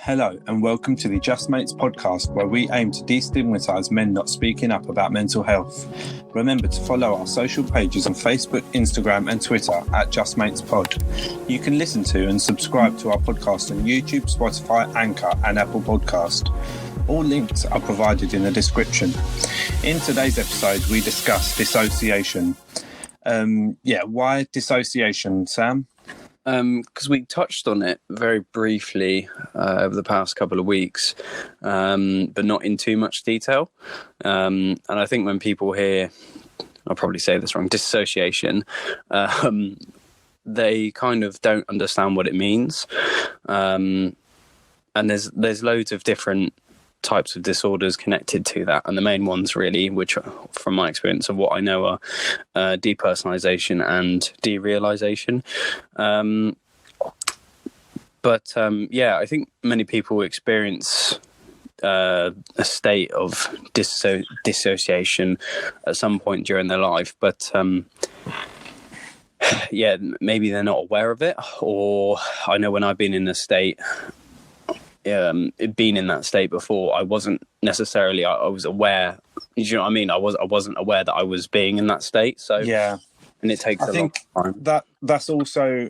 Hello and welcome to the Just Mates podcast, where we aim to destigmatise men not speaking up about mental health. Remember to follow our social pages on Facebook, Instagram and Twitter at Just Mates Pod. You can listen to and subscribe to our podcast on YouTube, Spotify, Anchor and Apple Podcast. All links are provided in the description. In today's episode, we discuss dissociation. Why dissociation, Sam? Because we touched on it very briefly over the past couple of weeks, but not in too much detail. And I think when people hear, I'll probably say this wrong, dissociation, they kind of don't understand what it means. And there's loads of different types of disorders connected to that, and the main ones really, which from my experience of what I know, are depersonalization and derealisation. I think many people experience a state of dissociation at some point during their life, but maybe they're not aware of it. Or I know when I've been in a state, been in that state before, I wasn't necessarily, I was aware, you know what I mean? I wasn't aware that I was being in that state. So yeah, and it takes a long time. That's also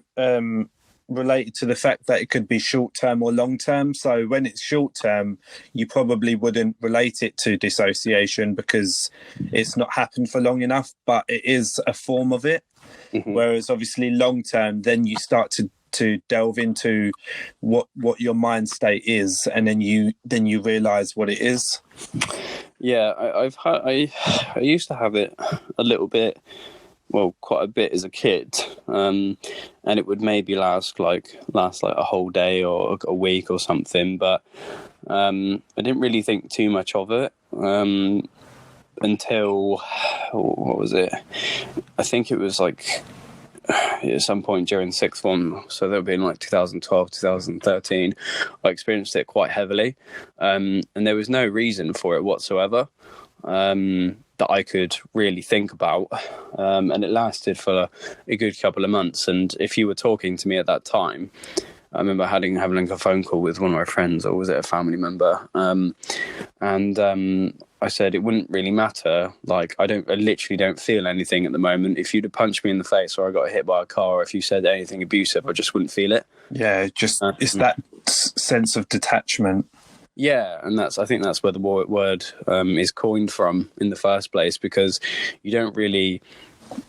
related to the fact that it could be short term or long term. So when it's short term, you probably wouldn't relate it to dissociation because it's not happened for long enough, but it is a form of it. Mm-hmm. Whereas obviously long term, then you start to delve into what your mind state is, and then you realize what it is. I used to have it a little bit, well, quite a bit as a kid, and it would maybe last like a whole day or a week or something, but I didn't really think too much of it until, what was it, I think it was like at some point during sixth form, so that would be in like 2012, 2013, I experienced it quite heavily, and there was no reason for it whatsoever that I could really think about, and it lasted for a good couple of months. And if you were talking to me at that time, I remember having a phone call with one of my friends, or was it a family member, and I said it wouldn't really matter. Like, I literally don't feel anything at the moment. If you'd have punched me in the face, or I got hit by a car, or if you said anything abusive, I just wouldn't feel it. Yeah, it's that sense of detachment. Yeah, and I think that's where the word is coined from in the first place, because you don't really.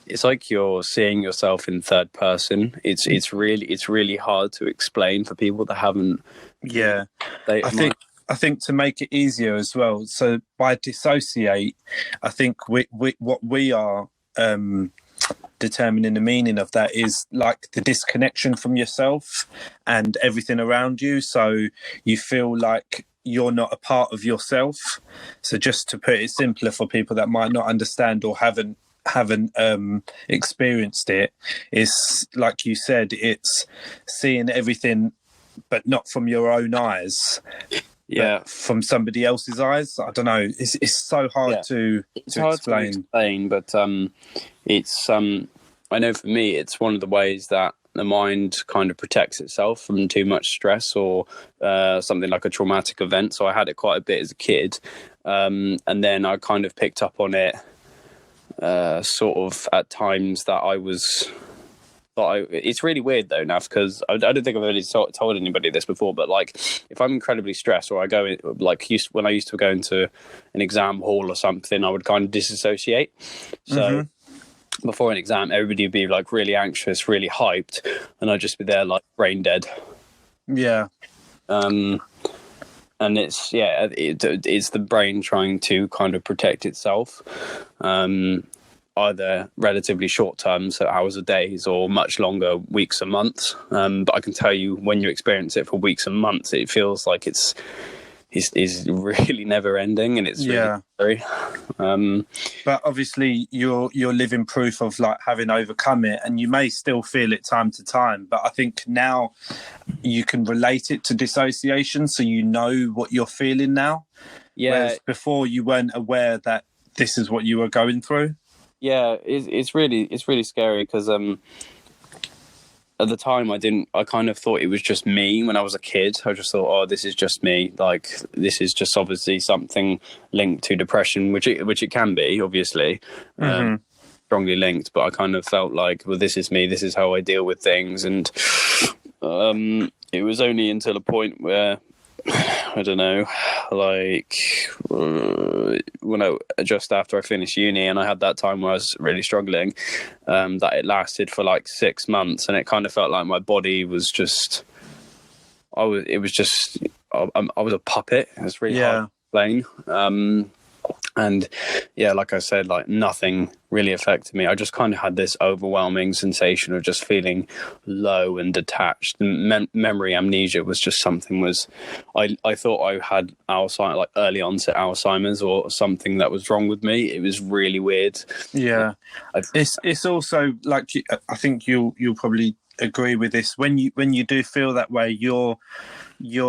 It's like you're seeing yourself in third person. It's really hard to explain for people that haven't. Yeah, I think to make it easier as well. So by dissociate, I think what we are determining the meaning of that is like the disconnection from yourself and everything around you. So you feel like you're not a part of yourself. So just to put it simpler for people that might not understand or haven't experienced it, is like you said, it's seeing everything but not from your own eyes. Yeah, from somebody else's eyes. I don't know. It's so hard to explain. But it's I know for me, it's one of the ways that the mind kind of protects itself from too much stress or something like a traumatic event. So I had it quite a bit as a kid, and then I kind of picked up on it sort of at times that I was. It's really weird though, Naf, because I don't think I've really told anybody this before, but like if I'm incredibly stressed, or I go in, like when I used to go into an exam hall or something, I would kind of disassociate. So before an exam, everybody would be like really anxious, really hyped, and I'd just be there like brain dead. Yeah. And it's the brain trying to kind of protect itself. Either relatively short term, so hours or days, or much longer, weeks and months. But I can tell you, when you experience it for weeks and months, it feels like it's really never ending, and it's really scary. But obviously, you're living proof of like having overcome it, and you may still feel it time to time. But I think now you can relate it to dissociation, so you know what you're feeling now. Yeah. Whereas before, you weren't aware that this is what you were going through. Yeah, it's really scary because at the time I kind of thought it was just me when I was a kid. I just thought, oh, this is just me. Like, this is just obviously something linked to depression, which it can be, obviously, strongly linked. But I kind of felt like, well, this is me. This is how I deal with things. And it was only until a point where, I don't know, like just after I finished uni and I had that time where I was really struggling, that it lasted for like 6 months, and it kind of felt like my body was just, I was a puppet. It was really hard to explain. And yeah, like I said, like nothing really affected me. I just kind of had this overwhelming sensation of just feeling low and detached. Memory amnesia was just something I thought I had Alzheimer's, like early onset Alzheimer's or something that was wrong with me. It was really weird. Yeah. It's also like, I think you'll probably agree with this. When you do feel that way, you're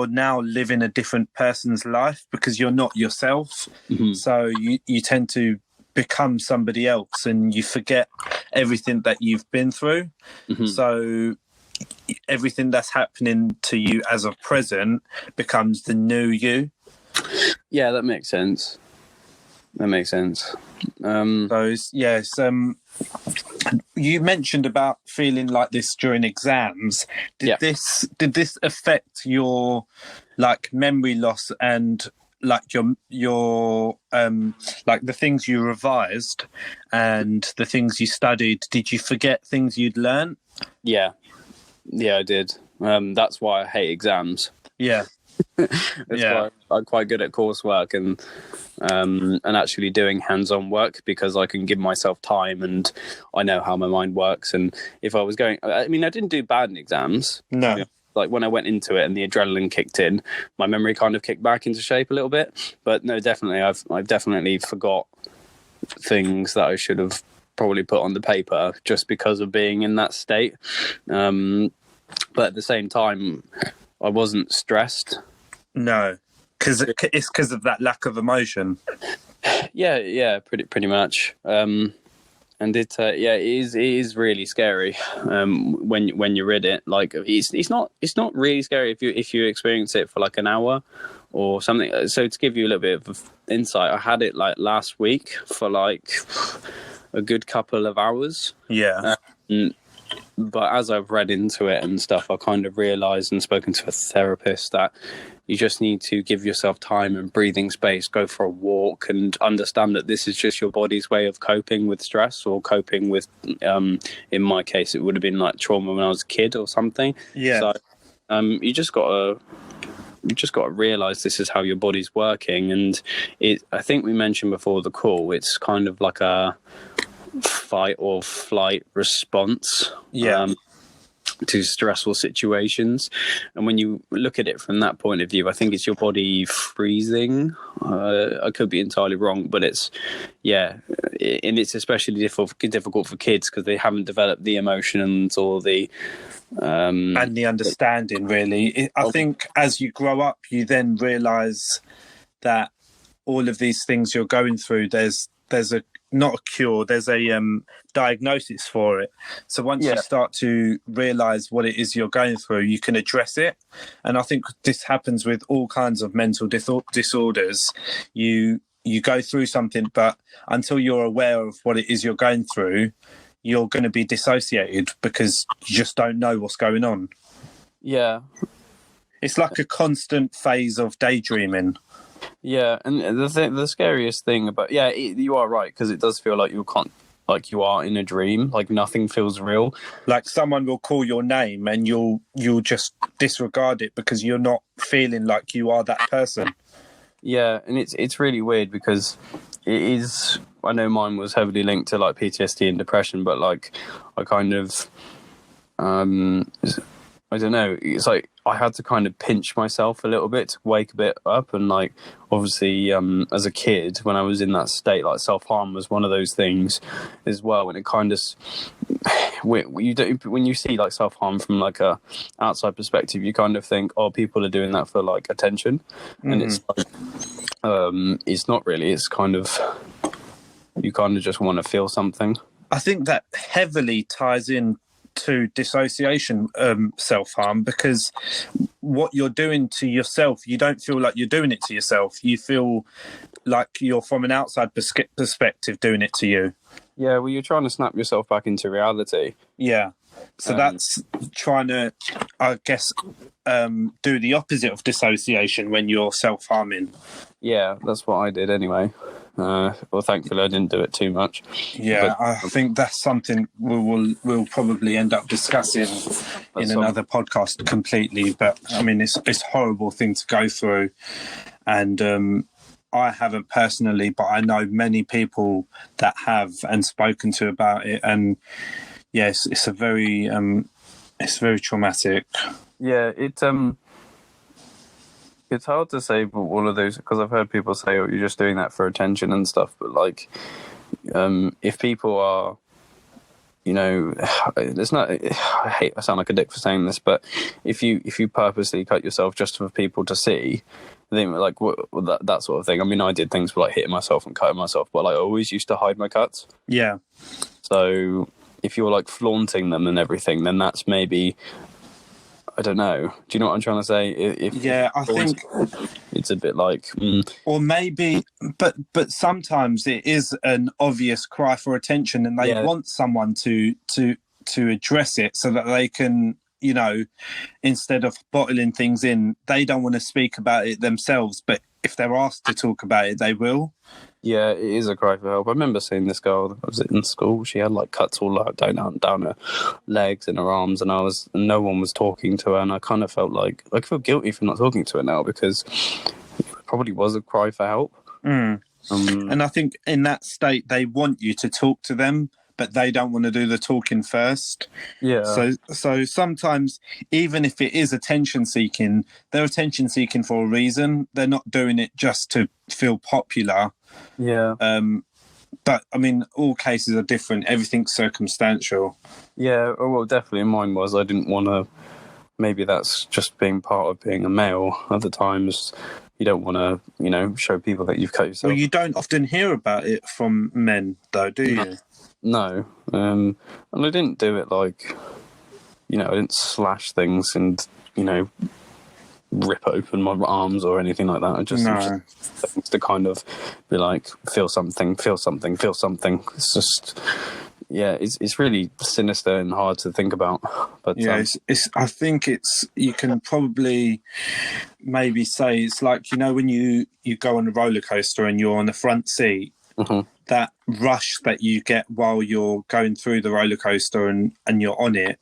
now living a different person's life because you're not yourself. So you tend to become somebody else and you forget everything that you've been through. So everything that's happening to you as of present becomes the new you. Yeah, that makes sense. You mentioned about feeling like this during exams. Did this affect your like memory loss and like your like the things you revised and the things you studied? Did you forget things you'd learned? Yeah, I did. That's why I hate exams. Why I'm quite good at coursework and actually doing hands-on work, because I can give myself time and I know how my mind works. And if I was going, I mean, I didn't do bad in exams. No. You know, like when I went into it and the adrenaline kicked in, my memory kind of kicked back into shape a little bit. But no, definitely, I've definitely forgot things that I should have probably put on the paper just because of being in that state. But at the same time, I wasn't stressed. No, because it's because of that lack of emotion. Yeah, pretty much. And it is really scary when you read it. Like it's not really scary if you experience it for like an hour or something. So to give you a little bit of insight, I had it like last week for like a good couple of hours. Yeah. But as I've read into it and stuff, I kind of realised and spoken to a therapist that you just need to give yourself time and breathing space, go for a walk and understand that this is just your body's way of coping with stress or coping with, in my case, it would have been like trauma when I was a kid or something. Yeah. So you just got to realise this is how your body's working. And I think we mentioned before the call, it's kind of like a fight or flight response to stressful situations. And when you look at it from that point of view, I think it's your body freezing. I could be entirely wrong, but and it's especially difficult for kids because they haven't developed the emotions or the and the understanding, really. I think as you grow up, you then realise that all of these things you're going through, there's not a cure, there's a diagnosis for it. So once you start to realise what it is you're going through, you can address it. And I think this happens with all kinds of mental disorders. You go through something, but until you're aware of what it is you're going through, you're going to be dissociated because you just don't know what's going on. Yeah. It's like a constant phase of daydreaming. Yeah, and the scariest thing about you are right, because it does feel like you are in a dream, like nothing feels real. Like someone will call your name and you'll just disregard it because you're not feeling like you are that person. Yeah, and it's really weird because it is. I know mine was heavily linked to like PTSD and depression, but like I kind of I don't know. It's like I had to kind of pinch myself a little bit to wake a bit up. And like, obviously, as a kid, when I was in that state, like self-harm was one of those things as well. And it kind of, when you see like self-harm from like a outside perspective, you kind of think, oh, people are doing that for like attention. And it's like, it's not really. It's kind of, you kind of just want to feel something. I think that heavily ties in to dissociation, self-harm, because what you're doing to yourself, you don't feel like you're doing it to yourself. You feel like you're from an outside perspective doing it to you. Yeah, well, you're trying to snap yourself back into reality. Yeah. So that's trying to, I guess, do the opposite of dissociation when you're self-harming. Yeah, that's what I did anyway. Well, thankfully, I didn't do it too much. Yeah, I think that's something we'll probably end up discussing in another podcast completely. But I mean, it's a horrible thing to go through, and I haven't personally, but I know many people that have and spoken to about it, and yes, it's very traumatic. Yeah, it's hard to say all of those, because I've heard people say, "Oh, you're just doing that for attention and stuff." But like, if people are, it's not. I sound like a dick for saying this, but if you purposely cut yourself just for people to see, then like that sort of thing. I mean, I did things like hitting myself and cutting myself, but like, I always used to hide my cuts. Yeah. So if you're like flaunting them and everything, then that's maybe. I don't know. Do you know what I'm trying to say? I think it's a bit like, or maybe, but sometimes it is an obvious cry for attention, and they want someone to address it so that they can, instead of bottling things in, they don't want to speak about it themselves, but if they're asked to talk about it, they will. Yeah, it is a cry for help. I remember seeing this girl, was it in school? She had like cuts all down her legs and her arms, and no one was talking to her, and I kind of felt like I feel guilty for not talking to her now, because it probably was a cry for help. And I think in that state, they want you to talk to them, but they don't want to do the talking first. Yeah. So sometimes, even if it is attention seeking, they're attention seeking for a reason. They're not doing it just to feel popular. Yeah. But I mean, all cases are different. Everything's circumstantial. Yeah. Well, definitely mine was. I didn't want to. Maybe that's just being part of being a male. Other times, you don't want to, show people that you've cut yourself. Well, you don't often hear about it from men, though, do you? No. And I didn't do it like, I didn't slash things and, rip open my arms or anything like that. I just things to kind of be like, feel something. It's just, it's really sinister and hard to think about. But I think you can probably maybe say it's like, when you go on a roller coaster and you're on the front seat, that rush that you get while you're going through the roller coaster and you're on it,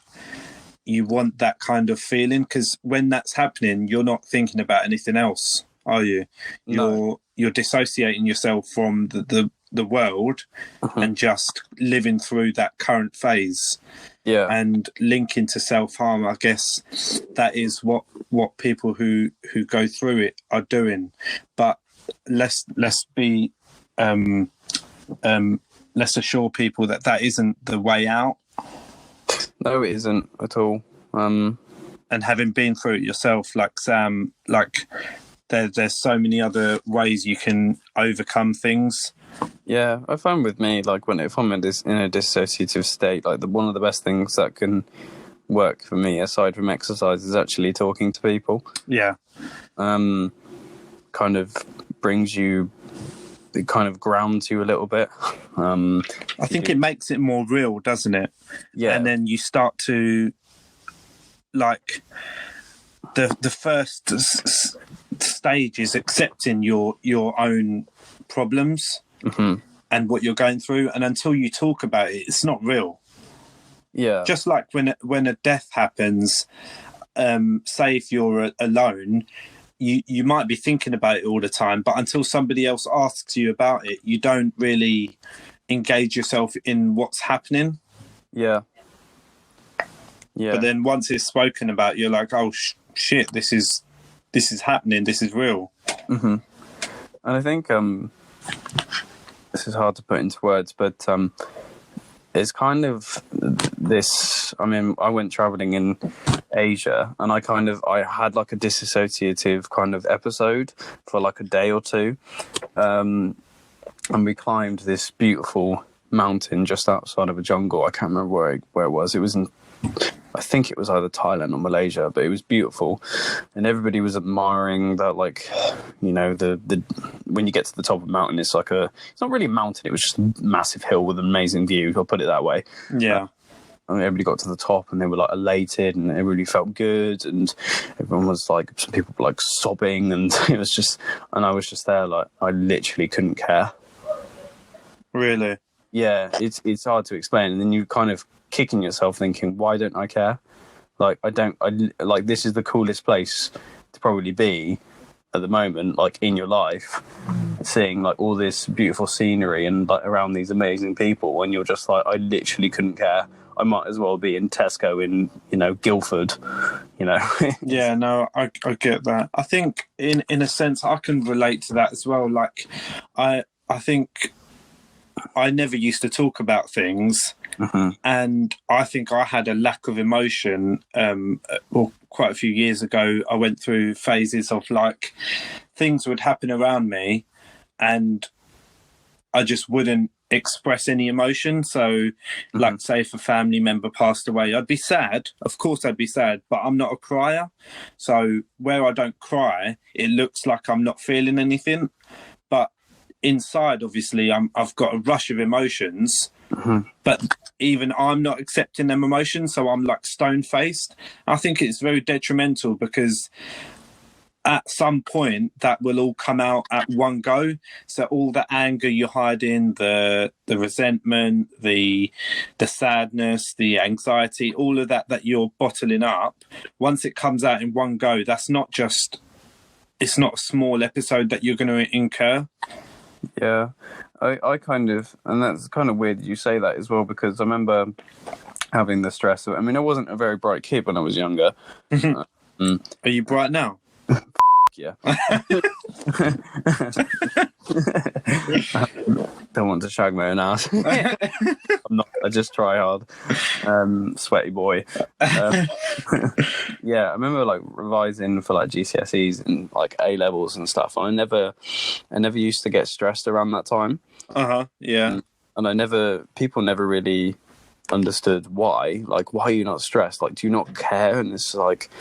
you want that kind of feeling, because when that's happening, you're not thinking about anything else, are you? You're dissociating yourself from the world and just living through that current phase. Yeah. And linking to self-harm, I guess that is what people who go through it are doing. But let's be let's assure people that isn't the way out. No, it isn't at all. And having been through it yourself, like Sam, like there's so many other ways you can overcome things. Yeah, I find with me, like if I'm in a dissociative state, like one of the best things that can work for me, aside from exercise, is actually talking to people. Yeah. Kind of brings you. It kind of grounds you a little bit. I think it makes it more real, doesn't it? Yeah. And then you start to, like, the first stage is accepting your own problems and what you're going through. And until you talk about it, it's not real. Yeah. Just like when a death happens, say if you're alone, you might be thinking about it all the time, but until somebody else asks you about it, you don't really engage yourself in what's happening. Yeah. Yeah. But then once it's spoken about, you're like, oh shit, this is happening. This is real. And I think this is hard to put into words, but it's kind of this. I mean, I went traveling in Asia, and I had like a dissociative kind of episode for like a day or two, and we climbed this beautiful mountain just outside of a jungle. I can't remember where it was. It was in I think it was either Thailand or Malaysia, but it was beautiful, and everybody was admiring that. Like, you know, the when you get to the top of the mountain, it's like it's not really a mountain. It was just a massive hill with an amazing view. I'll put it that way. Yeah. And everybody got to the top, and they were like elated, and it really felt good, and everyone was like, some people were like sobbing, and it was just, and I was just there, like, I literally couldn't care. Really? Yeah, it's hard to explain, and then you kind of kicking yourself thinking, why don't I care? Like, like, this is the coolest place to probably be at the moment, like, in your life, seeing like all this beautiful scenery and like around these amazing people, and you're just like, I literally couldn't care. I might as well be in Tesco in, you know, Guildford, you know. Yeah, no, I get that. I think in a sense I can relate to that as well. Like, I think I never used to talk about things, and I think I had a lack of emotion. Quite a few years ago, I went through phases of like things would happen around me, and I just wouldn't express any emotion. So, like, say if a family member passed away, I'd be sad. Of course, I'd be sad, but I'm not a crier. So where I don't cry, it looks like I'm not feeling anything. But inside, obviously, I've got a rush of emotions, but even I'm not accepting them emotions, so I'm like stone-faced. I think it's very detrimental because at some point that will all come out at one go. So all the anger you're hiding, the resentment, the sadness, the anxiety, all of that you're bottling up, once it comes out in one go, it's not a small episode that you're going to incur. Yeah, I kind of, and that's kind of weird you say that as well, because I remember having the stress of, I mean, I wasn't a very bright kid when I was younger. Are you bright now? Yeah. Don't want to shag my own ass. I'm not, I just try hard. Sweaty boy. Yeah, I remember like revising for like GCSEs and like A levels and stuff. And I never used to get stressed around that time. Yeah. And people never really understood why. Like, why are you not stressed? Like, do you not care? And it's like,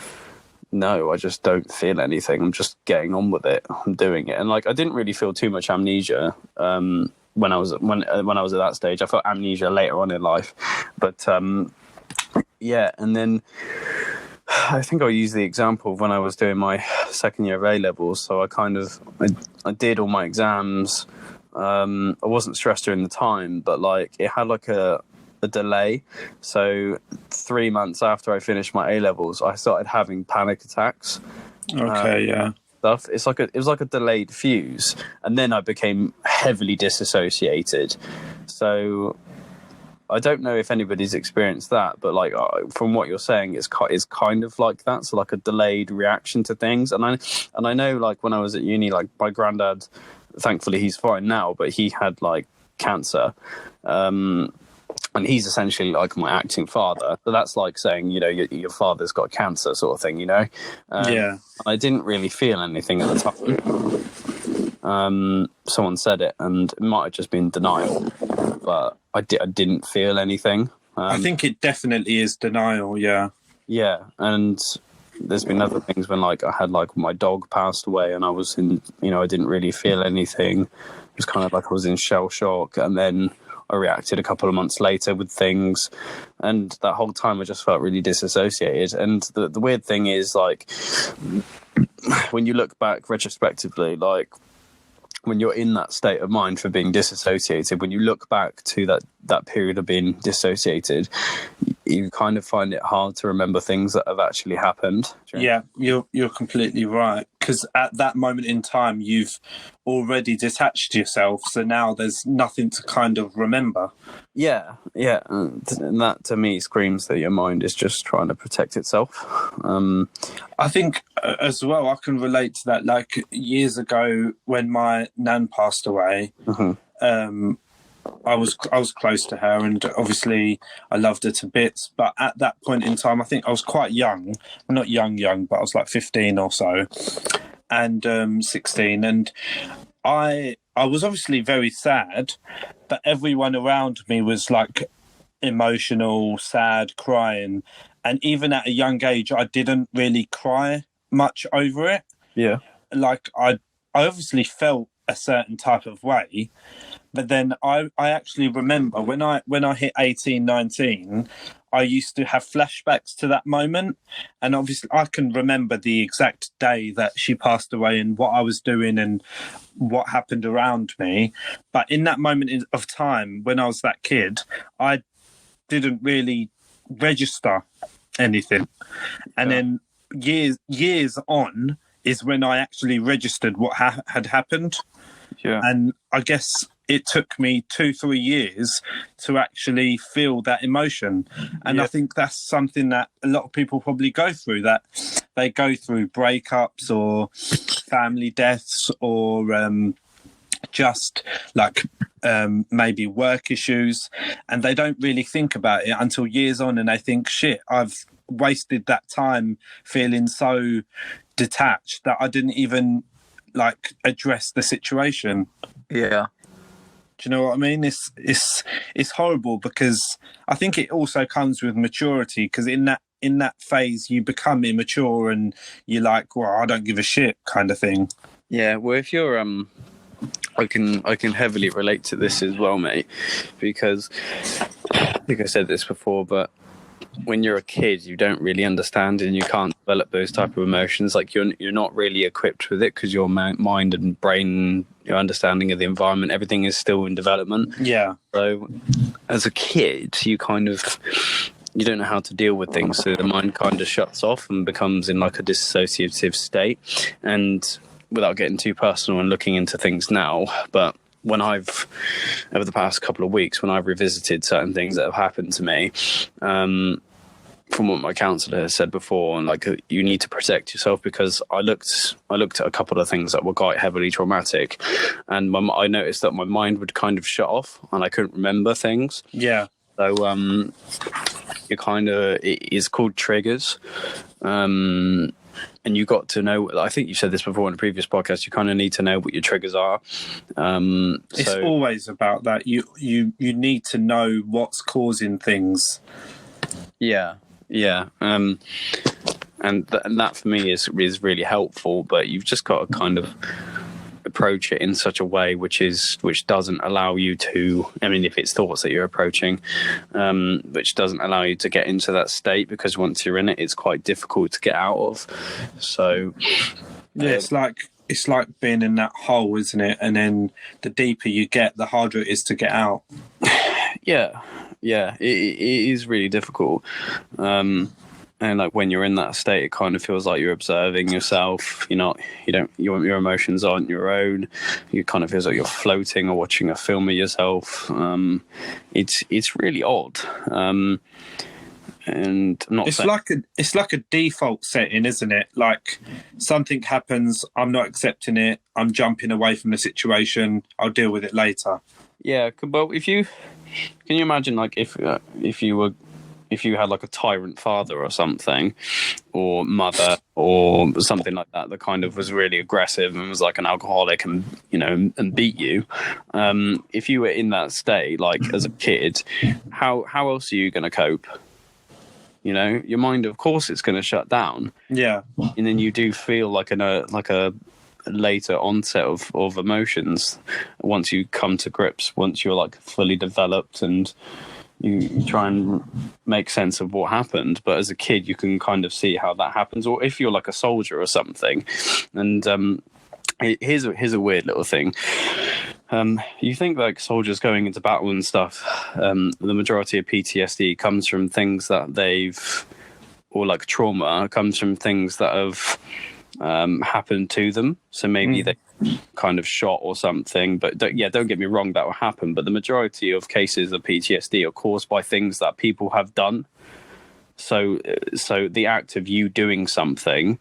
no, I just don't feel anything. I'm just getting on with it. I'm doing it. And like, I didn't really feel too much amnesia when I was at that stage. I felt amnesia later on in life, but yeah. And then I think I'll use the example of when I was doing my second year of A levels. So I did all my exams. I wasn't stressed during the time, but like it had like a delay. So 3 months after I finished my A levels, I started having panic attacks. Okay, yeah. Stuff. It was like a delayed fuse, and then I became heavily disassociated. So I don't know if anybody's experienced that, but like from what you're saying, it's kind of like that. So like a delayed reaction to things. And I know like when I was at uni, like my granddad, thankfully he's fine now, but he had like cancer. And he's essentially like my acting father. So that's like saying, you know, your father's got cancer sort of thing, you know? Yeah. I didn't really feel anything at the time. Someone said it, and it might have just been denial, but I didn't feel anything. I think it definitely is denial, yeah. Yeah, and there's been other things when like I had like my dog passed away and I was in, you know, I didn't really feel anything. It was kind of like I was in shell shock, and then I reacted a couple of months later with things, and that whole time I just felt really disassociated. And the weird thing is, like, when you look back retrospectively, like when you're in that state of mind for being disassociated, when you look back to that period of being dissociated, you kind of find it hard to remember things that have actually happened. Yeah, you're completely right, because at that moment in time you've already detached yourself, so now there's nothing to kind of remember. Yeah, and that to me screams that your mind is just trying to protect itself. I think as well I can relate to that. Like years ago when my nan passed away, I was close to her, and obviously I loved her to bits. But at that point in time, I think I was quite young. Not young, but I was like 15 or so, and 16. And I was obviously very sad, but everyone around me was like emotional, sad, crying. And even at a young age, I didn't really cry much over it. Yeah. Like I obviously felt a certain type of way, but then I actually remember when I hit 18, 19, I used to have flashbacks to that moment. And obviously I can remember the exact day that she passed away and what I was doing and what happened around me. But in that moment of time, when I was that kid, I didn't really register anything. And then years on is when I actually registered what had happened. Yeah. And I guess it took me 2-3 years to actually feel that emotion. And I think that's something that a lot of people probably go through, that they go through breakups or family deaths or just like maybe work issues, and they don't really think about it until years on, and they think, shit, I've wasted that time feeling so detached that I didn't even like address the situation. Yeah. Do you know what I mean? It's horrible, because I think it also comes with maturity, because in that phase you become immature and you're like, well, I don't give a shit kind of thing. Yeah, well, if you're I can heavily relate to this as well, mate, because I think I said this before, but when you're a kid, you don't really understand and you can't develop those type of emotions. Like you're not really equipped with it because your mind and brain, your understanding of the environment, everything is still in development. Yeah. So as a kid, you don't know how to deal with things. So the mind kind of shuts off and becomes in like a dissociative state. And without getting too personal and looking into things now, but when over the past couple of weeks, when I've revisited certain things that have happened to me, from what my counsellor has said before, and like you need to protect yourself, because I looked at a couple of things that were quite heavily traumatic, and I noticed that my mind would kind of shut off and I couldn't remember things. Yeah. So it is called triggers. And you got to know, I think you said this before in a previous podcast, you kind of need to know what your triggers are. It's always about that. You need to know what's causing things. Yeah. And that for me is really helpful, but you've just got to kind of approach it in such a way which doesn't allow you to, I mean, if it's thoughts that you're approaching, which doesn't allow you to get into that state, because once you're in it, it's quite difficult to get out of. So yeah, it's like being in that hole, isn't it? And then the deeper you get, the harder it is to get out. Yeah, it is really difficult. And like when you're in that state, it kind of feels like you're observing yourself. Your emotions aren't your own. You kind of feels like you're floating or watching a film of yourself. It's really odd. And I'm not. It's like a default setting, isn't it? Like something happens, I'm not accepting it. I'm jumping away from the situation. I'll deal with it later. Yeah, but can you imagine like if you had like a tyrant father or something, or mother or something like that kind of was really aggressive and was like an alcoholic and beat you, if you were in that state, like as a kid, how else are you going to cope? Your mind, of course, it's going to shut down. Yeah. And then you do feel like a later onset of emotions once you come to grips, once you're like fully developed and you try and make sense of what happened. But as a kid, you can kind of see how that happens. Or if you're like a soldier or something, and here's a weird little thing. You think like soldiers going into battle and stuff, the majority of PTSD comes from things that or like trauma comes from things that have happened to them. So maybe they kind of shot or something, but don't get me wrong, that will happen, but the majority of cases of PTSD are caused by things that people have done. So the act of you doing something,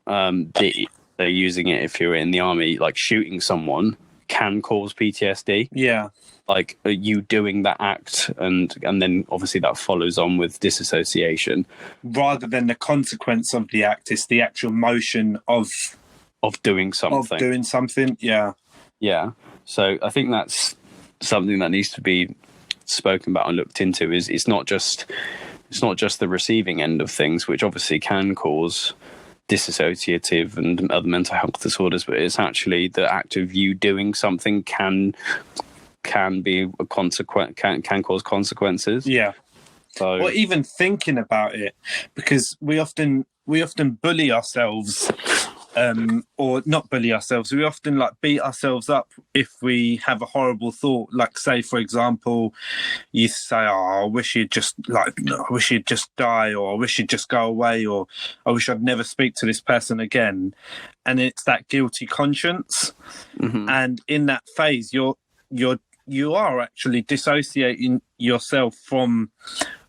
they're using it if you're in the army, like shooting someone can cause PTSD. Yeah. Like you doing that act, and then obviously that follows on with dissociation. Rather than the consequence of the act, it's the actual motion of doing something. Yeah. So I think that's something that needs to be spoken about and looked into is it's not just the receiving end of things, which obviously can cause dissociative and other mental health disorders, but it's actually the act of you doing something can be a can cause consequences. Yeah. So, or even thinking about it, because we often bully ourselves, or not bully ourselves. We often like beat ourselves up if we have a horrible thought. Like, say, for example, you say, "Oh, I wish he'd just die," or "I wish he'd just go away," or "I wish I'd never speak to this person again." And it's that guilty conscience, and in that phase, you are actually dissociating yourself from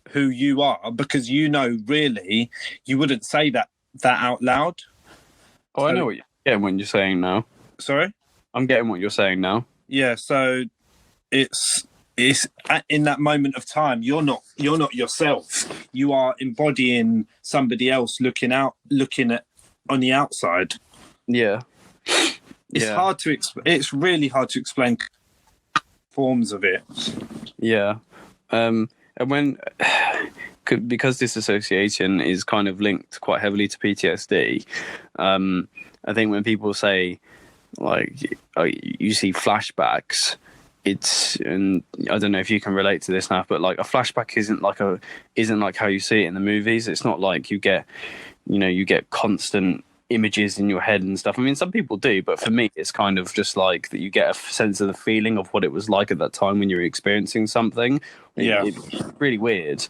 who you are, because really you wouldn't say that out loud. I know what you're getting when you're saying now. Sorry? I'm getting what you're saying now. Yeah, so it's in that moment of time, you're not yourself. You are embodying somebody else looking at on the outside. Yeah. It's really hard to explain forms of it. Yeah. And when, because dissociation is kind of linked quite heavily to PTSD, I think when people say, like, you see flashbacks, and I don't know if you can relate to this now, but like a flashback isn't like how you see it in the movies. It's not like you get constant images in your head and stuff. I mean, some people do, but for me, it's kind of just like that you get a sense of the feeling of what it was like at that time when you were experiencing something. It's really weird.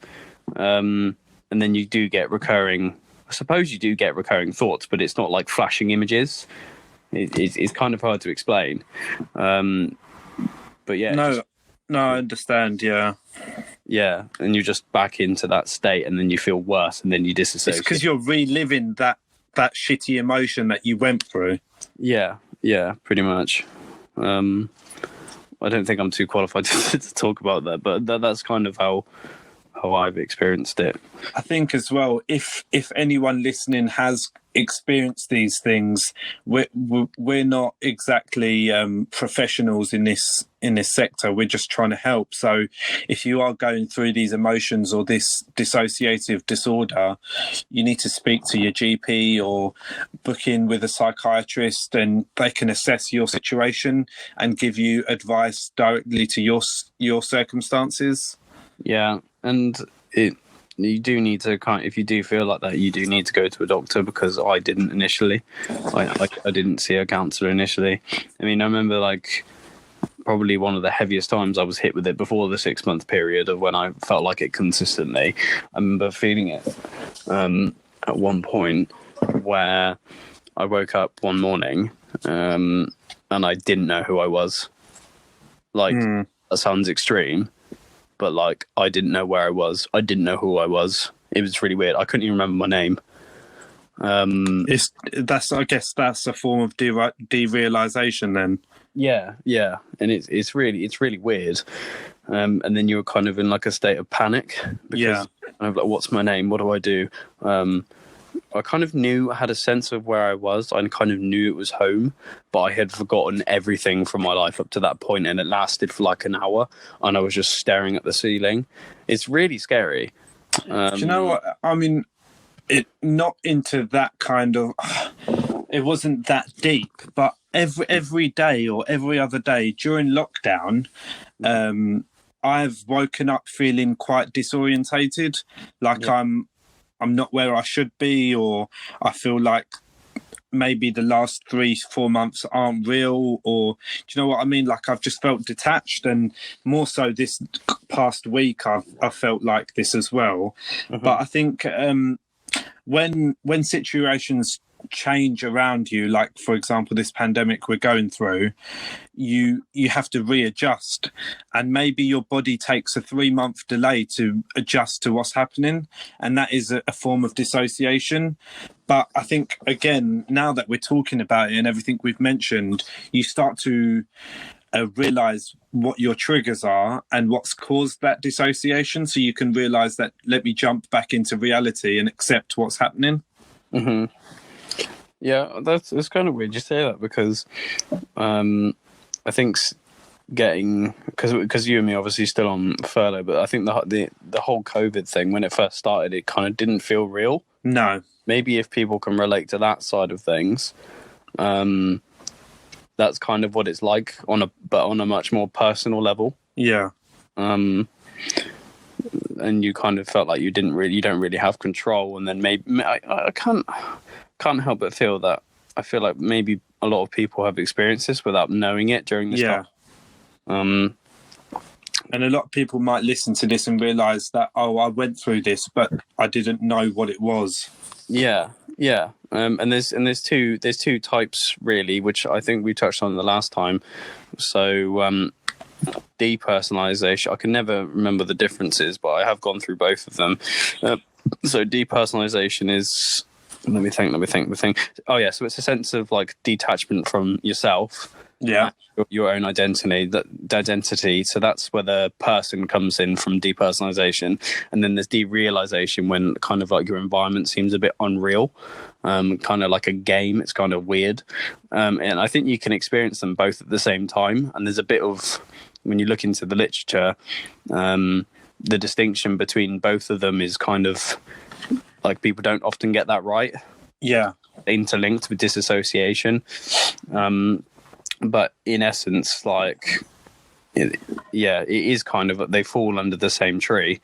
And then you do get recurring thoughts, but it's not like flashing images. It's kind of hard to explain. But yeah. No, I understand, yeah. Yeah, and you're just back into that state, and then you feel worse, and then you dissociate. It's because you're reliving that shitty emotion that you went through. Yeah, pretty much. I don't think I'm too qualified to talk about that, but that's kind of how I've experienced it. I think as well, if anyone listening has experienced these things, we're not exactly professionals in this sector. We're just trying to help. So if you are going through these emotions or this dissociative disorder, you need to speak to your GP or book in with a psychiatrist, and they can assess your situation and give you advice directly to your circumstances. Yeah, and you do need to if you do feel like that, you do need to go to a doctor, because I didn't initially. I didn't see a counsellor initially. I mean, I remember like probably one of the heaviest times I was hit with it before the 6-month period of when I felt like it consistently. I remember feeling it at one point where I woke up one morning and I didn't know who I was. Like, that sounds extreme, but like I didn't know where I was. I didn't know who I was. It was really weird. I couldn't even remember my name. I guess that's a form of derealisation then. Yeah, and it's really weird. And then you were kind of in like a state of panic because I'm like, what's my name? What do I do? I kind of I had a sense of where I was. I kind of knew it was home, but I had forgotten everything from my life up to that point, and it lasted for like an hour, and I was just staring at the ceiling. It's really scary. Do you know what? I mean, it not into that kind of... It wasn't that deep, but every day or every other day during lockdown, I've woken up feeling quite disorientated, like I'm not where I should be, or I feel like maybe the last 3-4 months aren't real, or do you know what I mean? Like, I've just felt detached, and more so this past week I've felt like this as well. But I think when situations change around you, like for example this pandemic we're going through, you have to readjust, and maybe your body takes a 3-month delay to adjust to what's happening, and that is a form of dissociation. But I think, again, now that we're talking about it and everything we've mentioned, you start to realize what your triggers are and what's caused that dissociation, so you can realize that, let me jump back into reality and accept what's happening. Yeah, it's kind of weird you say that, because I think getting, because you and me obviously still on furlough, but I think the whole COVID thing, when it first started, it kind of didn't feel real. No. Maybe if people can relate to that side of things, that's kind of what it's like but on a much more personal level. Yeah. And you kind of felt like you don't really have control, and then maybe I can't help but feel that I feel like maybe a lot of people have experienced this without knowing it during this time. And a lot of people might listen to this and realise that, I went through this, but I didn't know what it was. Yeah. And there's two types really, which I think we touched on the last time. So depersonalization, I can never remember the differences, but I have gone through both of them. So depersonalization is, let me think. Oh yeah, so it's a sense of like detachment from yourself. Yeah. Your own identity. So that's where the person comes in from depersonalization. And then there's derealisation, when kind of like your environment seems a bit unreal, kind of like a game. It's kind of weird. And I think you can experience them both at the same time. And there's a bit of, when you look into the literature, the distinction between both of them is kind of like, people don't often get that right. Yeah. Interlinked with dissociation. But in essence, like, it is kind of, they fall under the same tree,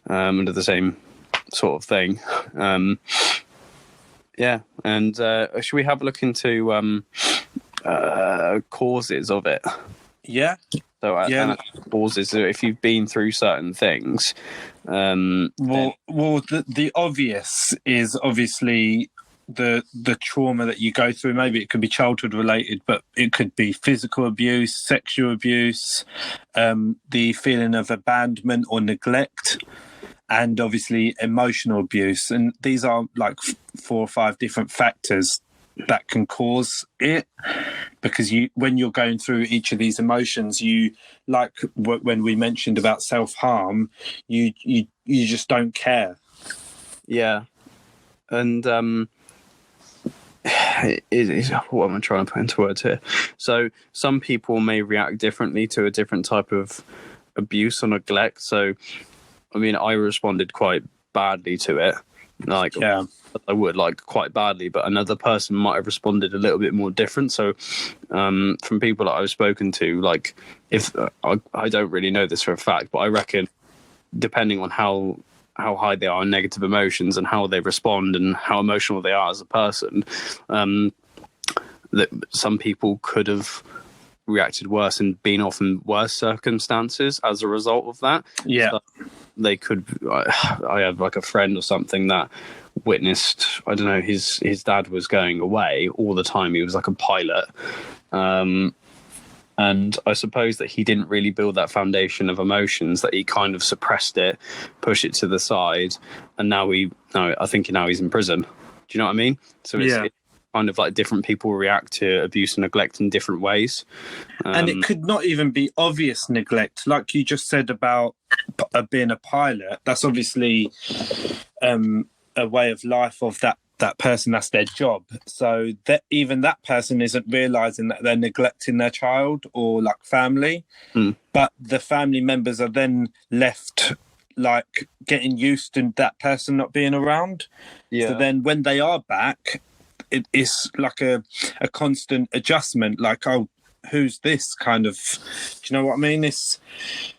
under the same sort of thing. And should we have a look into causes of it? Yeah. So causes, so if you've been through certain things. The obvious is obviously the trauma that you go through. Maybe it could be childhood related, but it could be physical abuse, sexual abuse, the feeling of abandonment or neglect, and obviously emotional abuse. And these are like 4 or 5 different factors that can cause it, because when you're going through each of these emotions, you, like when we mentioned about self-harm, you just don't care. Yeah. And what am I trying to put into words here? So some people may react differently to a different type of abuse or neglect. So, I mean, I responded quite badly to it. Like, yeah, I would, like, quite badly, but another person might have responded a little bit more different. So from people that I've spoken to, like, if I don't really know this for a fact, but I reckon depending on how high they are in negative emotions and how they respond and how emotional they are as a person, that some people could have reacted worse and been off in worse circumstances as a result of that. Yeah. So they could, I have like a friend or something that witnessed, I don't know, his dad was going away all the time. He was like a pilot. And I suppose that he didn't really build that foundation of emotions, that he kind of suppressed it, pushed it to the side. And I think now he's in prison. Do you know what I mean? So it's kind of like different people react to abuse and neglect in different ways. And it could not even be obvious neglect. Like you just said about being a pilot, that's obviously a way of life of that person, that's their job. So that even that person isn't realising that they're neglecting their child or like family. But the family members are then left like getting used to that person not being around. Yeah. So then when they are back, it's like a constant adjustment, like, oh, who's this kind of, do you know what I mean? It's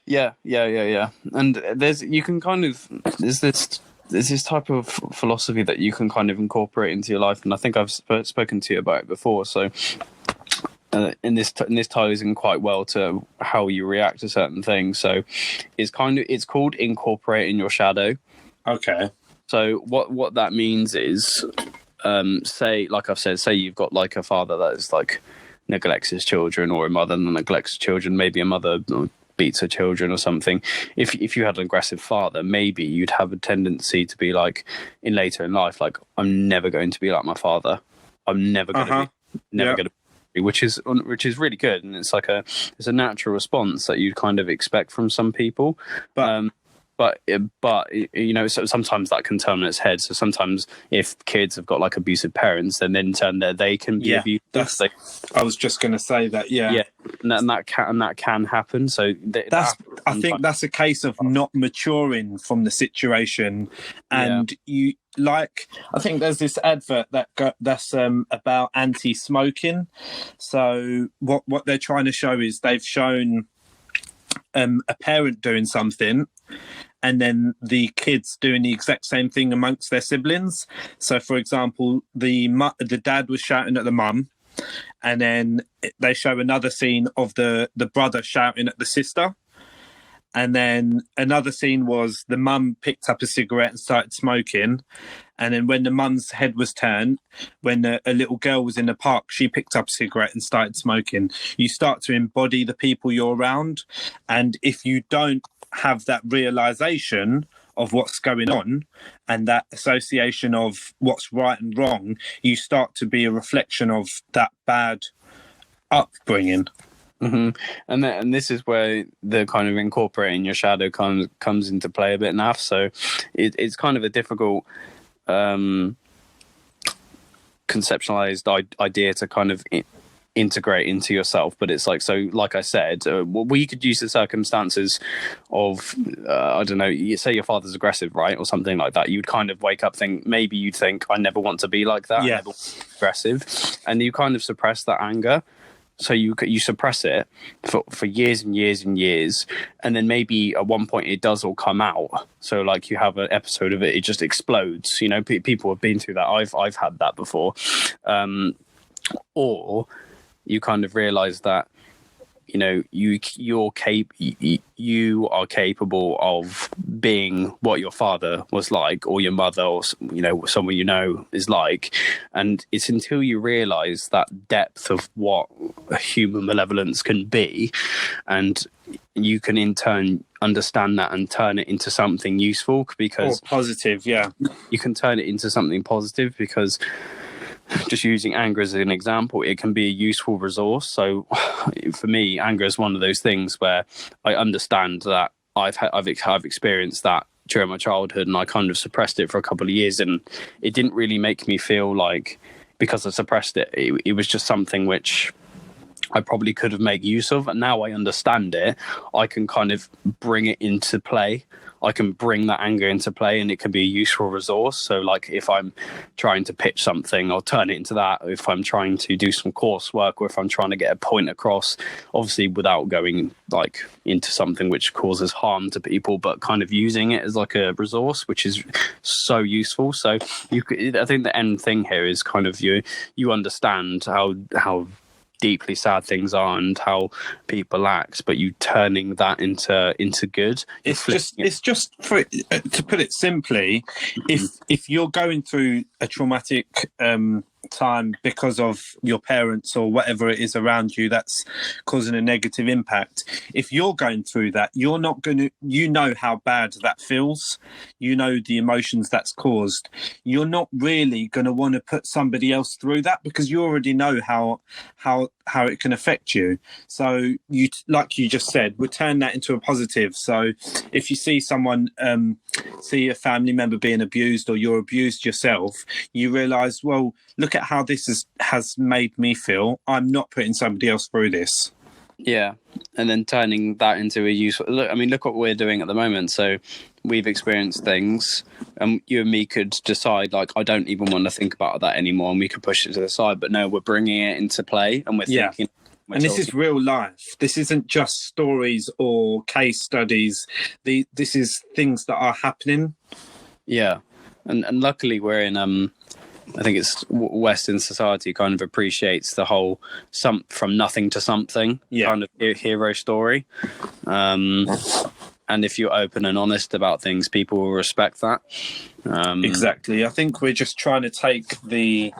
yeah. And there's this type of philosophy that you can kind of incorporate into your life, and I think I've spoken to you about it before. So and this ties in quite well to how you react to certain things. So it's called incorporating your shadow. Okay. So what that means is, say, like I've said, say you've got like a father that is like neglects his children, or a mother that neglects children, maybe a mother beats her children or something. If you had an aggressive father, maybe you'd have a tendency to be like, in later in life, like, I'm never going to be like my father. I'm never going to be, which is really good, and it's a natural response that you'd kind of expect from some people. But you know, so sometimes that can turn on its head. So sometimes if kids have got like abusive parents, then in turn they can be abusive. I was just going to say that. Yeah. and that can happen. So I think that's a case of not maturing from the situation, and you like. I think there's this advert that's about anti-smoking. So what they're trying to show is they've shown a parent doing something, and then the kids doing the exact same thing amongst their siblings. So, for example, the dad was shouting at the mum, and then they show another scene of the brother shouting at the sister. And then another scene was the mum picked up a cigarette and started smoking. And then when the mum's head was turned, when a little girl was in the park, she picked up a cigarette and started smoking. You start to embody the people you're around. And if you don't have that realization of what's going on and that association of what's right and wrong, you start to be a reflection of that bad upbringing. Mm-hmm. And this is where the kind of incorporating your shadow comes into play a bit, Naf. So it's kind of a difficult conceptualized idea to kind of integrate into yourself, but it's like, so like I said, we could use the circumstances of I don't know, you say your father's aggressive, right, or something like that. You'd kind of wake up maybe you'd think, I never want to be like that. Yeah. I never want to be aggressive, and you kind of suppress that anger. So you suppress it for years and years and years, and then maybe at one point it does all come out. So like you have an episode of it just explodes. You know, people have been through that. I've had that before, or you kind of realize that, you know, you are capable of being what your father was like, or your mother, or, you know, someone you know is like. And it's until you realize that depth of what human malevolence can be, and you can in turn understand that and turn it into something useful, because positive. Yeah, you can turn it into something positive, because just using anger as an example, it can be a useful resource. So for me, anger is one of those things where I understand that I've experienced that during my childhood, and I kind of suppressed it for a couple of years, and it didn't really make me feel like, because I suppressed it, it was just something which I probably could have made use of. And now I understand it, I can kind of bring it into play. I can bring that anger into play, and it can be a useful resource. So like if I'm trying to pitch something, I'll turn it into that. If I'm trying to do some coursework, or if I'm trying to get a point across, obviously without going like into something which causes harm to people, but kind of using it as like a resource, which is so useful. So I think the end thing here is kind of you understand how deeply sad things are and how people act, but you turning that into good. It's just for to put it simply, if you're going through a traumatic time because of your parents or whatever it is around you that's causing a negative impact, if you're going through that, you're not going to, you know how bad that feels, you know the emotions that's caused, you're not really going to want to put somebody else through that, because you already know how it can affect you. So you, like you just said, would turn that into a positive. So if you see someone see a family member being abused, or you're abused yourself, you realize, well, look at how this has made me feel. I'm not putting somebody else through this. Yeah, and then turning that into a useful. Look what we're doing at the moment. So we've experienced things, and you and me could decide, like, I don't even want to think about that anymore, and we could push it to the side. But no, we're bringing it into play, and we're thinking. And this is real life. This isn't just stories or case studies. This is things that are happening. Yeah, and luckily we're in I think it's Western society kind of appreciates the whole from nothing to something kind of hero story. And if you're open and honest about things, people will respect that. Exactly. I think we're just trying to take the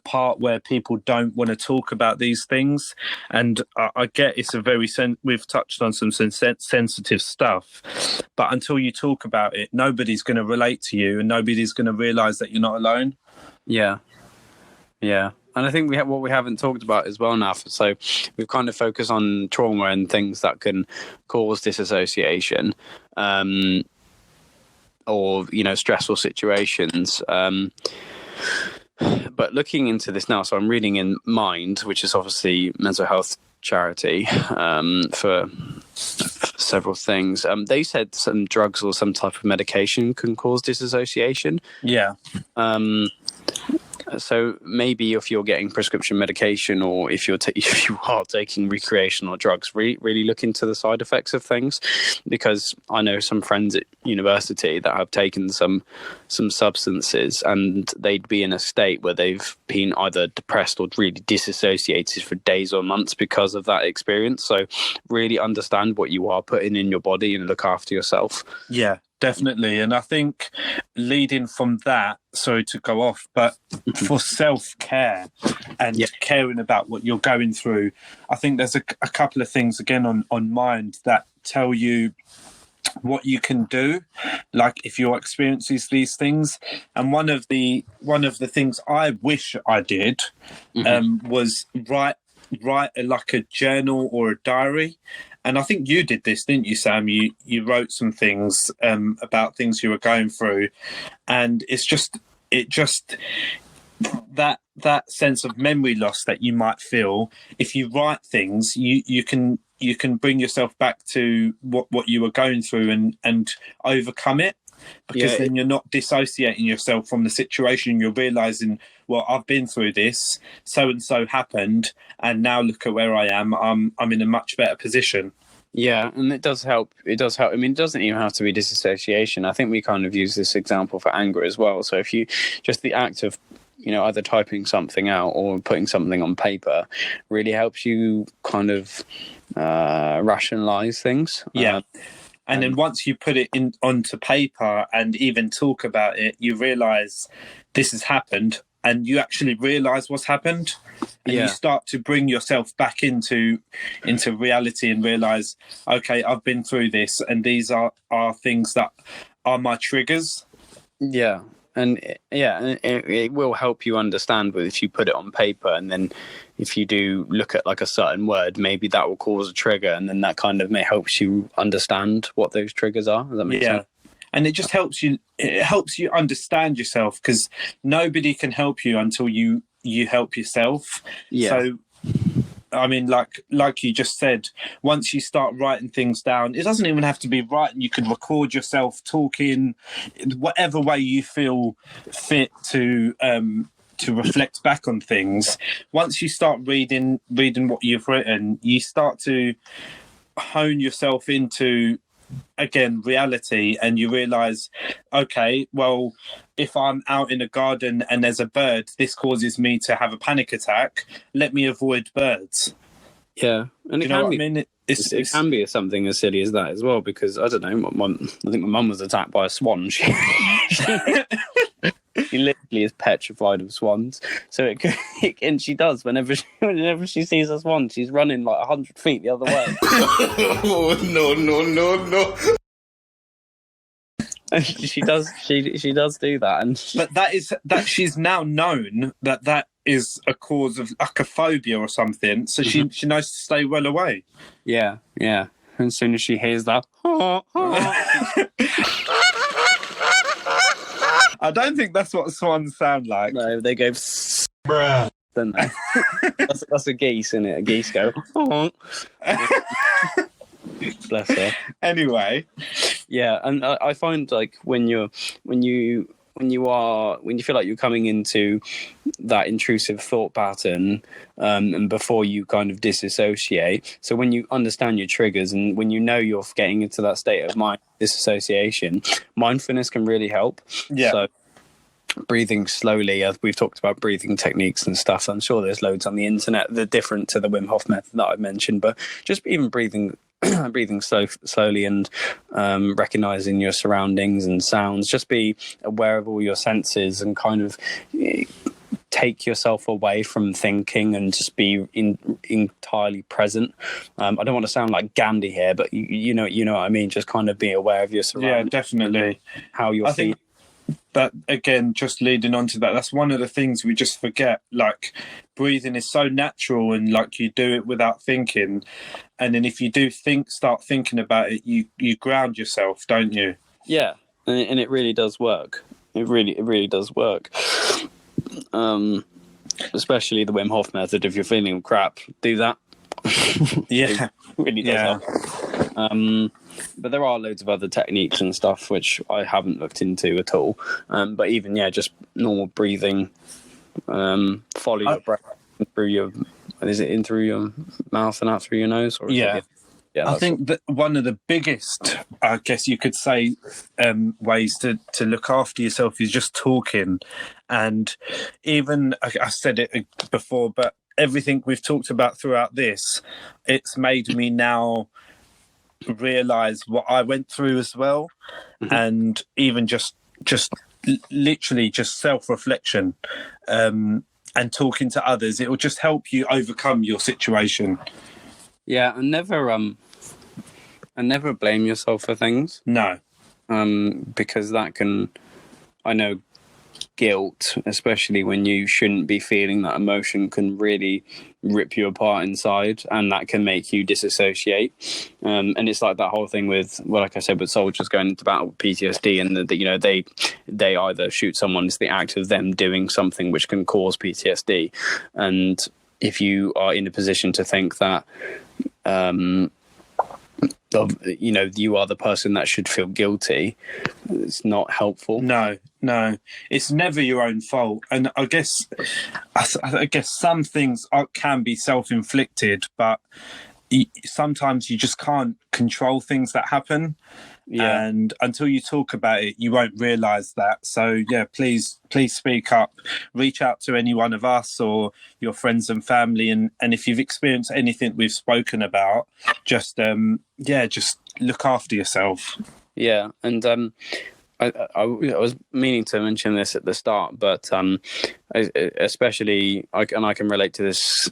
part where people don't want to talk about these things, and I get it's a very we've touched on some sensitive stuff, but until you talk about it, nobody's going to relate to you, and nobody's going to realize that you're not alone. Yeah And I think what we haven't talked about as well now, so we've kind of focused on trauma and things that can cause dissociation, or, you know, stressful situations. But looking into this now, so I'm reading in Mind, which is obviously mental health charity, for several things. They said some drugs or some type of medication can cause dissociation. Yeah. So maybe if you're getting prescription medication, or if you are taking recreational drugs, really look into the side effects of things, because I know some friends at university that have taken some substances, and they'd be in a state where they've been either depressed or really disassociated for days or months because of that experience. So really understand what you are putting in your body and look after yourself. Yeah, definitely. And I think leading from that, sorry to go off, but for self-care and caring about what you're going through, I think there's a couple of things, again, on Mind that tell you what you can do, like if you're experiencing these things. And one of the things I wish I did was write like a journal or a diary. And I think you did this, didn't you, Sam? You wrote some things about things you were going through, and it just that sense of memory loss that you might feel if you write things, you can bring yourself back to what you were going through and overcome it. Because then you're not dissociating yourself from the situation. You're realizing, well, I've been through this, so and so happened, and now look at where I am. I'm in a much better position. Yeah, and it does help. It does help. I mean, it doesn't even have to be dissociation. I think we kind of use this example for anger as well. So if you just the act of either typing something out or putting something on paper really helps you kind of rationalize things. Yeah. And then once you put it onto paper and even talk about it, you realise this has happened, and you actually realise what's happened. And you start to bring yourself back into reality and realise, okay, I've been through this, and these are things that are my triggers. Yeah. And it will help you understand if you put it on paper, and then if you do look at like a certain word, maybe that will cause a trigger, and then that kind of may help you understand what those triggers are. Does that make sense? And it just helps you. It helps you understand yourself, because nobody can help you until you help yourself. Yeah. So, I mean, like you just said, once you start writing things down, it doesn't even have to be writing. You could record yourself talking, whatever way you feel fit to reflect back on things. Once you start reading what you've written, you start to hone yourself into, again, reality, and you realise, okay, well, if I'm out in a garden and there's a bird, this causes me to have a panic attack. Let me avoid birds. Yeah, and it can be something as silly as that as well, because I don't know, I think my mum was attacked by a swan. She literally is petrified of swans. So and she does whenever she sees a swan, she's running like 100 feet the other way. Oh, no. And she does do that, but that she's now known that is a cause of like a phobia or something. So she knows to stay well away. Yeah. And as soon as she hears that, I don't think that's what swans sound like. No, they go bruh. Don't they? that's a geese, isn't it? A geese go. Bless her. Anyway, yeah, and I find like when you feel like you're coming into that intrusive thought pattern, and before you kind of disassociate. So when you understand your triggers, and when you know you're getting into that state of mind disassociation, mindfulness can really help. Yeah. So breathing slowly, as we've talked about breathing techniques and stuff. I'm sure there's loads on the internet that are different to the Wim Hof method that I've mentioned, but just even breathing slowly and recognizing your surroundings and sounds. Just be aware of all your senses and kind of take yourself away from thinking and just be entirely present. I don't want to sound like Gandhi here, but you know what I mean. Just kind of be aware of your surroundings. Yeah, definitely. How you're feeling. That, again, just leading on to that's one of the things we just forget. Like, breathing is so natural, and like you do it without thinking, and then if you do start thinking about it, you ground yourself, don't you? Yeah, and it really does work. It really does work. Especially the Wim Hof method. If you're feeling crap, do that. Yeah. It really does help. But there are loads of other techniques and stuff which I haven't looked into at all. But even just normal breathing. Follow your breath through your. Is it in through your mouth and out through your nose? Or I think that one of the biggest, I guess you could say, ways to look after yourself is just talking. And even, I said it before, but everything we've talked about throughout this, it's made me now realise what I went through as well. Mm-hmm. And even just literally just self-reflection and talking to others, it will just help you overcome your situation. Yeah, and never blame yourself for things. No. Because that can, I know, guilt, especially when you shouldn't be feeling that emotion, can really rip you apart inside, and that can make you disassociate. And it's like that whole thing with, well, like I said, with soldiers going into battle with PTSD, and they either shoot someone, it's the act of them doing something which can cause PTSD. And if you are in a position to think that you are the person that should feel guilty, it's not helpful. No, it's never your own fault. And I guess some things can be self-inflicted, but sometimes you just can't control things that happen. Yeah. And until you talk about it, you won't realise that. So please speak up, reach out to any one of us or your friends and family, and if you've experienced anything we've spoken about, just look after yourself. Yeah, and I was meaning to mention this at the start, but especially I can relate to this.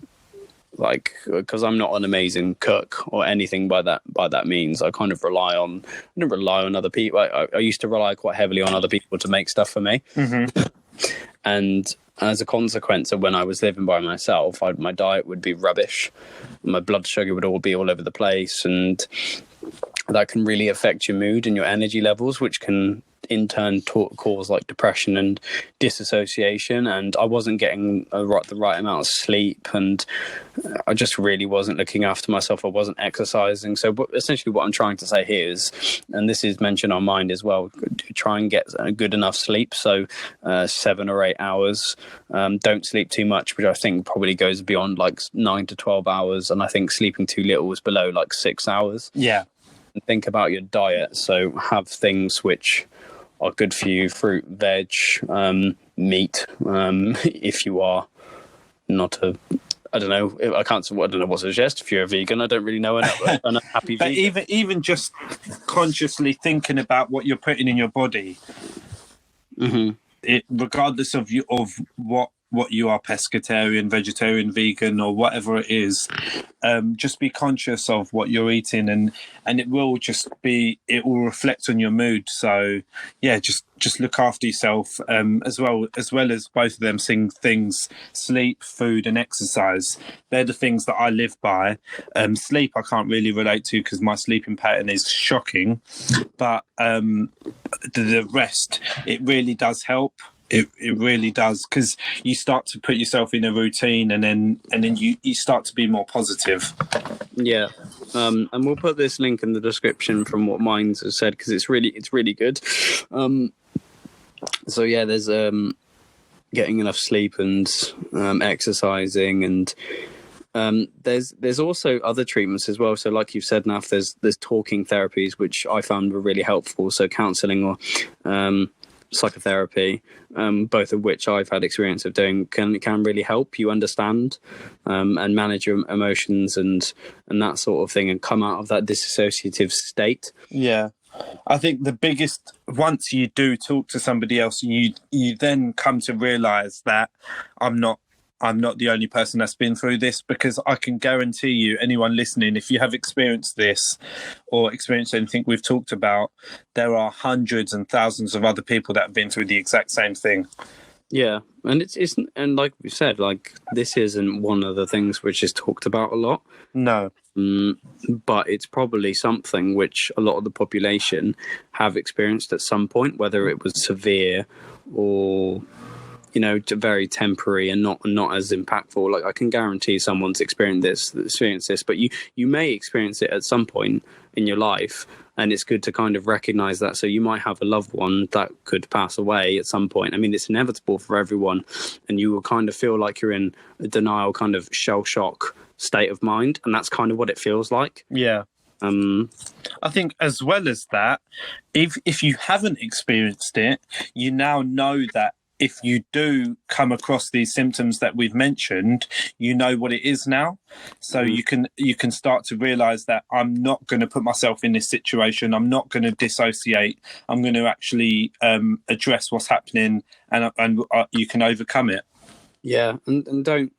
Like, because I'm not an amazing cook or anything by that means. I kind of I don't rely on other people. I used to rely quite heavily on other people to make stuff for me. Mm-hmm. And as a consequence of when I was living by myself, my diet would be rubbish. My blood sugar would all be all over the place. And that can really affect your mood and your energy levels, which can in turn cause like depression and dissociation. And I wasn't getting the right amount of sleep, and I just really wasn't looking after myself. I wasn't exercising. So essentially what I'm trying to say here is, and this is mentioned on Mind as well, try and get a good enough sleep. So 7 or 8 hours. Don't sleep too much, which I think probably goes beyond like 9 to 12 hours. And I think sleeping too little is below like 6 hours. Yeah. And think about your diet. So have things which are good for you: fruit, veg, meat. If you are not I don't know what to suggest. If you're a vegan, I don't really know an happy vegan. But even just consciously thinking about what you're putting in your body, mm-hmm. Regardless of what you are, pescatarian, vegetarian, vegan, or whatever it is, just be conscious of what you're eating, and it will reflect on your mood. So just look after yourself, as well as both of them things: sleep, food, and exercise. They're the things that I live by. Sleep I can't really relate to because my sleeping pattern is shocking, but the rest, it really does help. It really does, because you start to put yourself in a routine, and then you start to be more positive. Yeah, and we'll put this link in the description from what Minds has said, because it's really good. So yeah, there's getting enough sleep and exercising, and there's also other treatments as well. So like you've said, Naf, there's talking therapies, which I found were really helpful. So counselling or psychotherapy, both of which I've had experience of doing, can really help you understand and manage your emotions and that sort of thing, and come out of that dissociative state. Yeah, I think the biggest, once you do talk to somebody else, you then come to realise that I'm not the only person that's been through this, because I can guarantee you, anyone listening, if you have experienced this or experienced anything we've talked about, there are hundreds and thousands of other people that have been through the exact same thing. Yeah, and it's and like we said, like, this isn't one of the things which is talked about a lot. No. But it's probably something which a lot of the population have experienced at some point, whether it was severe or very temporary and not as impactful. Like, I can guarantee someone's experienced this, but you may experience it at some point in your life, and it's good to kind of recognize that. So you might have a loved one that could pass away at some point. I mean, it's inevitable for everyone, and you will kind of feel like you're in a denial, kind of shell shock state of mind, and that's kind of what it feels like. Yeah. I think as well as that, if you haven't experienced it, you now know that if you do come across these symptoms that we've mentioned, you know what it is now. So you can start to realize that I'm not going to put myself in this situation. I'm not going to dissociate. I'm going to actually address what's happening, and you can overcome it. Yeah, and don't.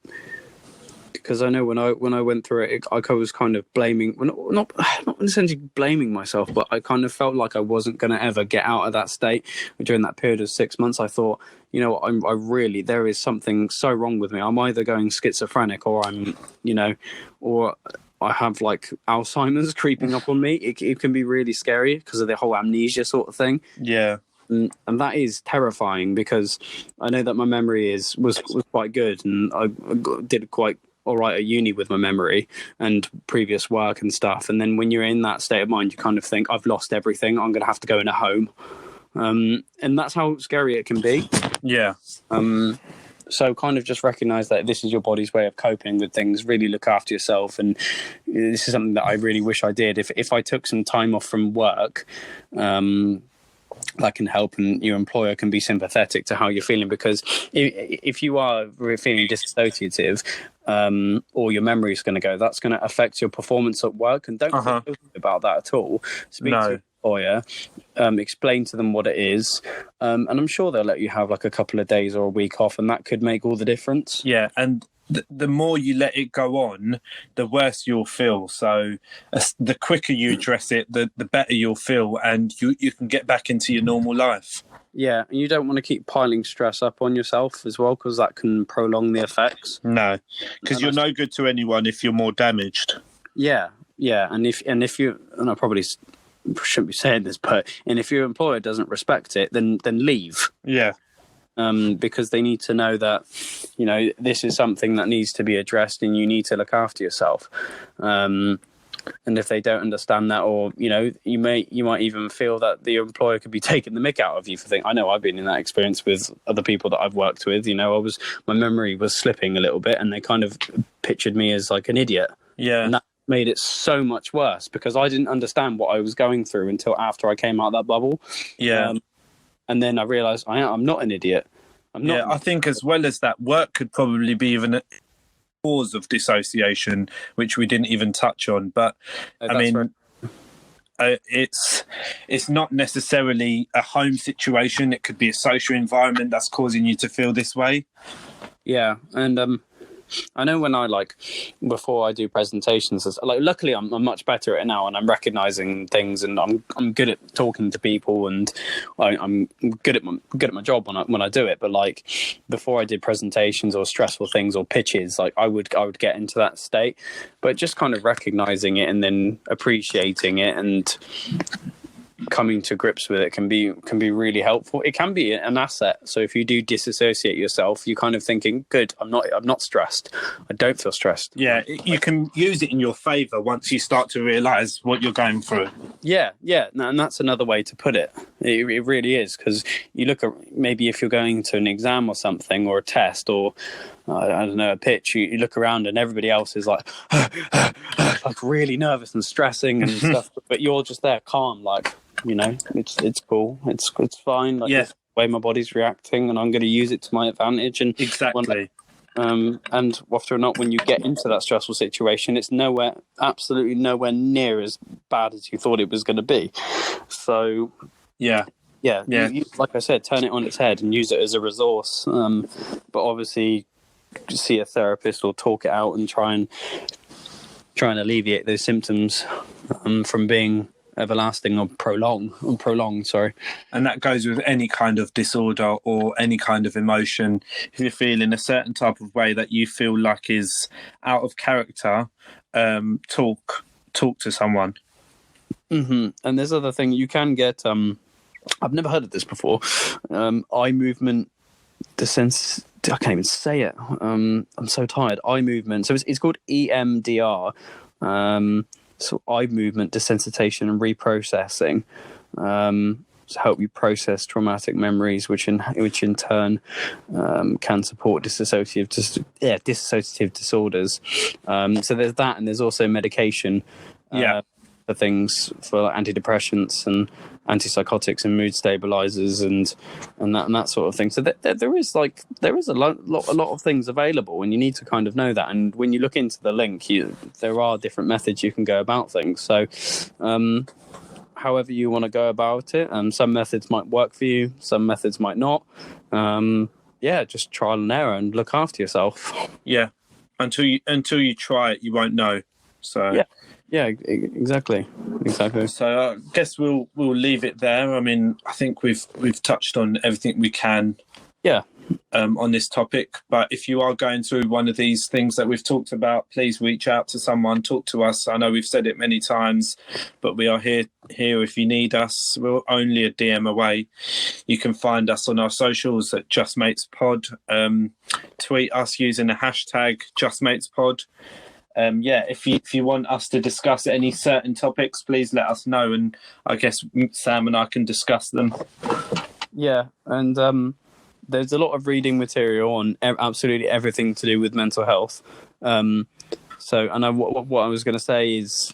Because I know when I went through it, I was kind of blaming, not essentially blaming myself, but I kind of felt like I wasn't going to ever get out of that state. During that period of 6 months, I thought, I really, there is something so wrong with me. I'm either going schizophrenic, or or I have like Alzheimer's creeping up on me. It can be really scary because of the whole amnesia sort of thing. Yeah. And that is terrifying, because I know that my memory was quite good, and I did quite all right at uni with my memory and previous work and stuff. And then when you're in that state of mind, you kind of think, I've lost everything. I'm going to have to go in a home. And that's how scary it can be. Yeah. So kind of just recognize that this is your body's way of coping with things. Really look after yourself. And this is something that I really wish I did. If I took some time off from work, that can help, and your employer can be sympathetic to how you're feeling. Because if you are feeling dissociative, or your memory is going to go, that's going to affect your performance at work. And don't feel guilty about that at all. Speak to your employer, explain to them what it is, and I'm sure they'll let you have like a couple of days or a week off, and that could make all the difference. Yeah, and the more you let it go on, the worse you'll feel. So the quicker you address it, the better you'll feel, and you can get back into your normal life. Yeah, and you don't want to keep piling stress up on yourself as well, because that can prolong the effects. No, because you're no good to anyone if you're more damaged. Yeah, and if you, and I probably shouldn't be saying this, but if your employer doesn't respect it, then leave. Yeah. Because they need to know that, this is something that needs to be addressed, and you need to look after yourself. And if they don't understand that, or you might even feel that the employer could be taking the mick out of you for things. I know I've been in that experience with other people that I've worked with. My memory was slipping a little bit, and they kind of pictured me as like an idiot. Yeah, and that made it so much worse, because I didn't understand what I was going through until after I came out of that bubble. Yeah. And then I realised I'm not an idiot. I'm not. Yeah, I think as well as that, work could probably be even a cause of dissociation, which we didn't even touch on. But it's not necessarily a home situation. It could be a social environment that's causing you to feel this way. Yeah, and I know when before I do presentations, luckily I'm much better at it now, and I'm recognizing things, and I'm good at talking to people, and I'm good at my job when I do it. But before I did presentations or stressful things or pitches, I would get into that state. But just kind of recognizing it and then appreciating it and coming to grips with it can be really helpful. It can be an asset. So if you do disassociate yourself, you're kind of thinking, good, I'm not stressed. I don't feel stressed. Yeah, you can use it in your favor once you start to realize what you're going through. Yeah, and that's another way to put it. It really is, because you look at, maybe if you're going to an exam or something, or a test, or I don't know, a pitch, you look around and everybody else is like really nervous and stressing and stuff, but you're just there calm, it's cool, it's fine, This way my body's reacting, and I'm going to use it to my advantage. And exactly. And after or not, when you get into that stressful situation, it's absolutely nowhere near as bad as you thought it was going to be. So yeah. You, like I said, turn it on its head and use it as a resource. But obviously, see a therapist or talk it out and try and alleviate those symptoms from being everlasting or prolonged. Sorry. And that goes with any kind of disorder or any kind of emotion. If you're feeling a certain type of way that you feel like is out of character, talk to someone. Mm-hmm. And there's other thing you can get. I've never heard of this before. Eye movement I can't even say it. I'm so tired. Eye movement. So it's called EMDR. So eye movement desensitization and reprocessing. To help you process traumatic memories, which in turn can support dissociative disorders. So there's that, and there's also medication. For things for like antidepressants and antipsychotics and mood stabilizers and that sort of thing. So there is a lot of things available, and you need to kind of know that. And when you look into the link, there are different methods you can go about things. So however you want to go about it, some methods might work for you, some methods might not. Just trial and error and look after yourself. Yeah, until you try it, you won't know. So yeah, exactly. So I guess we'll leave it there. I mean, I think we've touched on everything we can. Yeah. On this topic, but if you are going through one of these things that we've talked about, please reach out to someone, talk to us. I know we've said it many times, but we are here if you need us. We're only a DM away. You can find us on our socials at JustMatesPod. Tweet us using the hashtag JustMatesPod. If you want us to discuss any certain topics, please let us know, and I guess Sam and I can discuss them. Yeah, and there's a lot of reading material on absolutely everything to do with mental health. What I was going to say is,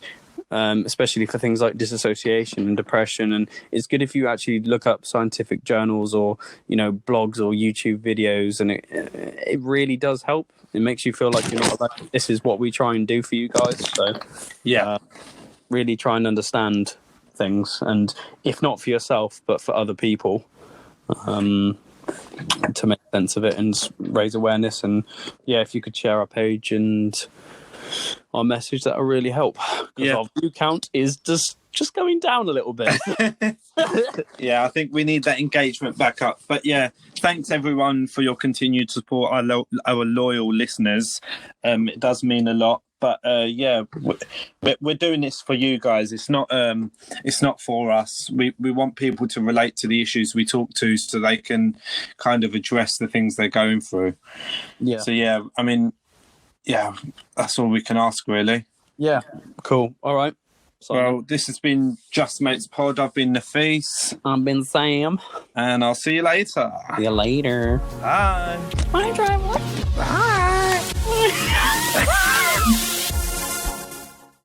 especially for things like dissociation and depression, and it's good if you actually look up scientific journals or blogs or YouTube videos, and it really does help. It makes you feel like you're not alone. This is what we try and do for you guys. So really try and understand things, and if not for yourself, but for other people. To make sense of it and raise awareness, and if you could share our page and our message, that will really help, because our view count is just going down a little bit. I think we need that engagement back up. But thanks everyone for your continued support, our loyal listeners. It does mean a lot. But we're doing this for you guys. It's not for us. We want people to relate to the issues we talk to, so they can kind of address the things they're going through. Yeah. So I mean, that's all we can ask, really. Yeah. Cool. All right. Well, this has been Just Mates Pod. I've been Nafees. I've been Sam. And I'll see you later. See you later. Bye. Bye, traveler. Bye.